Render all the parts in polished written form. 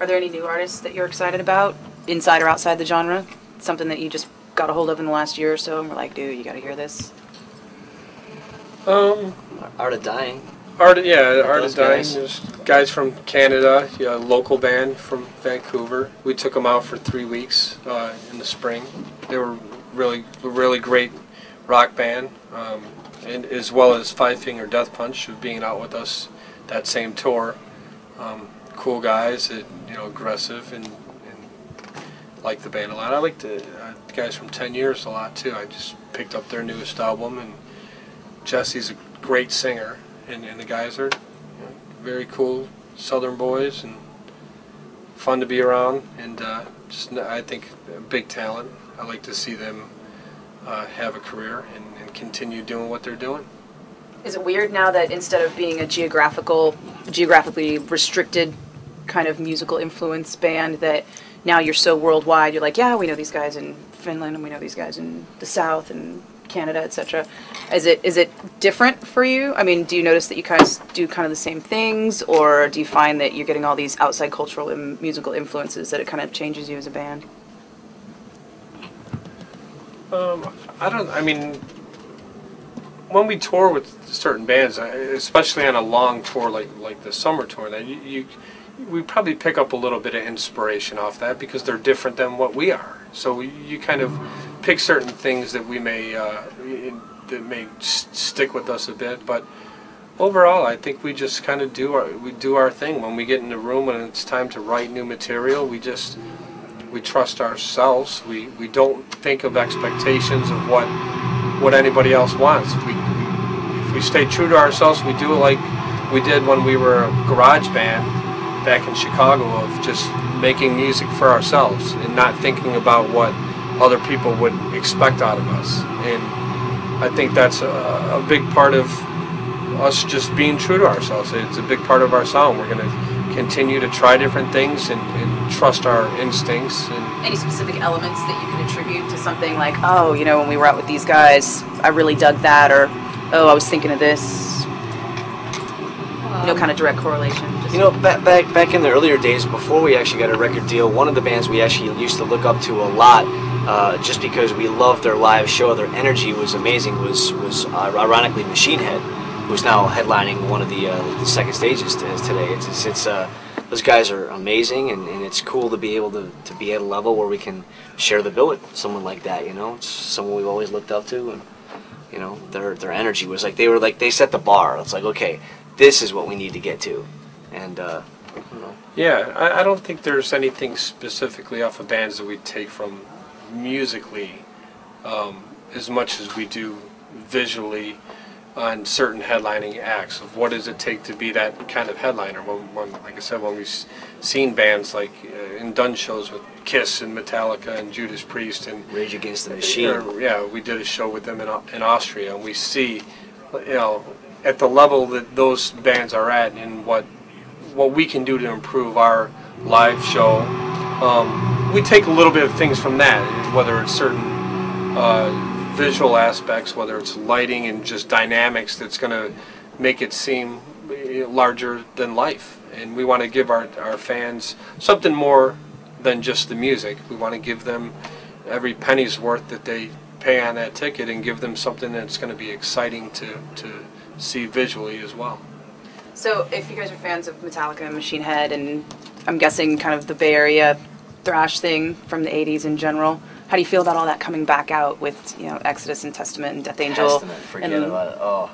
Are there any new artists that you're excited about, inside or outside the genre? Something that you just got a hold of in the last year or so, and we're like, dude, you got to hear this. Art of Dying. Art of Dying. There's guys from Canada, a local band from Vancouver. We took them out for 3 weeks in the spring. They were really great rock band, and as well as Five Finger Death Punch being out with us that same tour. Cool guys, aggressive and like the band a lot. I like the guys from 10 Years a lot too. I just picked up their newest album, and Jesse's a great singer, and the guys are very cool Southern boys and fun to be around, and I think a big talent. I like to see them have a career and continue doing what they're doing. Is it weird now that instead of being a geographically restricted kind of musical influence band, that now you're so worldwide? You're like, yeah, we know these guys in Finland, and we know these guys in the South and Canada, etc. Is it different for you? I mean, do you notice that you guys do kind of the same things, or do you find that you're getting all these outside cultural and musical influences that it kind of changes you as a band? When we tour with certain bands, especially on a long tour like the summer tour, we probably pick up a little bit of inspiration off that because they're different than what we are. So you kind of pick certain things that we may stick with us a bit. But overall, I think we just kind of do our thing. When we get in the room and it's time to write new material, we trust ourselves. We don't think of expectations of what anybody else wants. If we stay true to ourselves, we do it like we did when we were a garage band back in Chicago, of just making music for ourselves and not thinking about what other people would expect out of us. And I think that's a big part of us just being true to ourselves. It's a big part of our sound. We're going to continue to try different things and trust our instincts. And any specific elements that you can attribute to something like, oh, when we were out with these guys, I really dug that, or oh, I was thinking of this, kind of direct correlation? Back in the earlier days, before we actually got a record deal, one of the bands we actually used to look up to a lot, just because we loved their live show, their energy was amazing, was ironically Machine Head, who's now headlining one of the second stages today. Those guys are amazing, and it's cool to be able to be at a level where we can share the bill with someone like that. It's someone we've always looked up to, and their energy was like they set the bar. It's like, okay, this is what we need to get to, and yeah, I don't think there's anything specifically off of bands that we take from musically as much as we do visually on certain headlining acts of what does it take to be that kind of headliner. When like I said, when we've seen bands like and done shows with Kiss and Metallica and Judas Priest and Rage Against the Machine. We did a show with them in Austria, and we see, at the level that those bands are at and what we can do to improve our live show. We take a little bit of things from that, whether it's certain visual aspects, whether it's lighting and just dynamics that's going to make it seem larger than life. And we want to give our fans something more than just the music. We want to give them every penny's worth that they pay on that ticket and give them something that's going to be exciting to see visually as well. So if you guys are fans of Metallica and Machine Head, and I'm guessing kind of the Bay Area thrash thing from the 80s in general, how do you feel about all that coming back out with, Exodus and Testament and Death Angel? Testament, forget about it. Oh,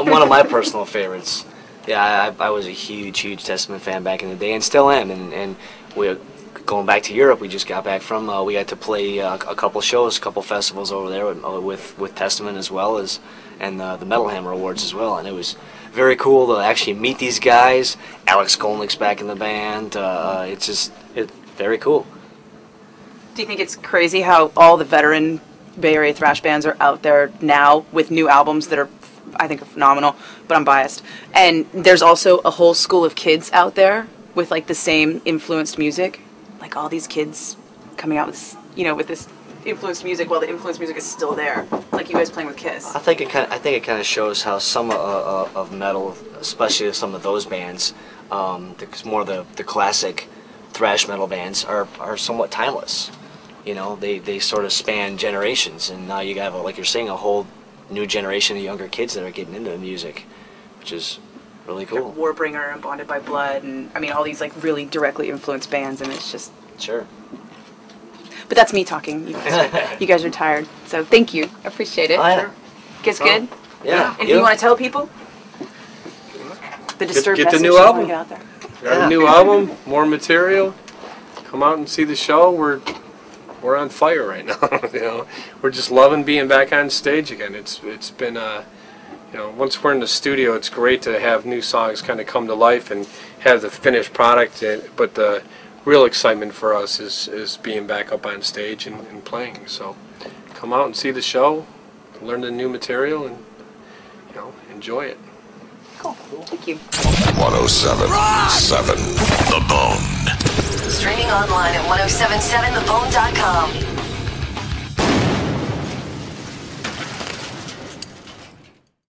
one of my personal favorites. Yeah, I was a huge Testament fan back in the day, and still am. And we're going back to Europe. We just got back from. We got to play a couple shows, a couple festivals over there with Testament as well as, and the Metal Hammer Awards as well. And it was very cool to actually meet these guys. Alex Skolnick's back in the band. It's very cool. Do you think it's crazy how all the veteran Bay Area thrash bands are out there now with new albums that are, I think, are phenomenal, but I'm biased. And there's also a whole school of kids out there with like the same influenced music, like all these kids coming out with, with this influenced music while the influenced music is still there, like you guys playing with Kiss. I think it kind of shows how some of metal, especially some of those bands, more the classic thrash metal bands are somewhat timeless. You know, they sort of span generations, and now you have, like you're saying, a whole new generation of younger kids that are getting into the music, which is really cool. Warbringer and Bonded by Blood, and I mean all these like really directly influenced bands, and it's just sure. But that's me talking. You guys are tired, so thank you. I appreciate it. Sure. Gets good. Yeah. Anything you want to tell people? The Disturbed Get the message, new album. get out there. Got a new album, more material. Come out and see the show. We're on fire right now. You know, we're just loving being back on stage again. It's been you know, once we're in the studio, it's great to have new songs kind of come to life and have the finished product. But the real excitement for us is being back up on stage and playing. So come out and see the show, learn the new material, and you know, enjoy it. Cool. Thank you. 107.7 The Bone. Streaming online at 1077thebone.com.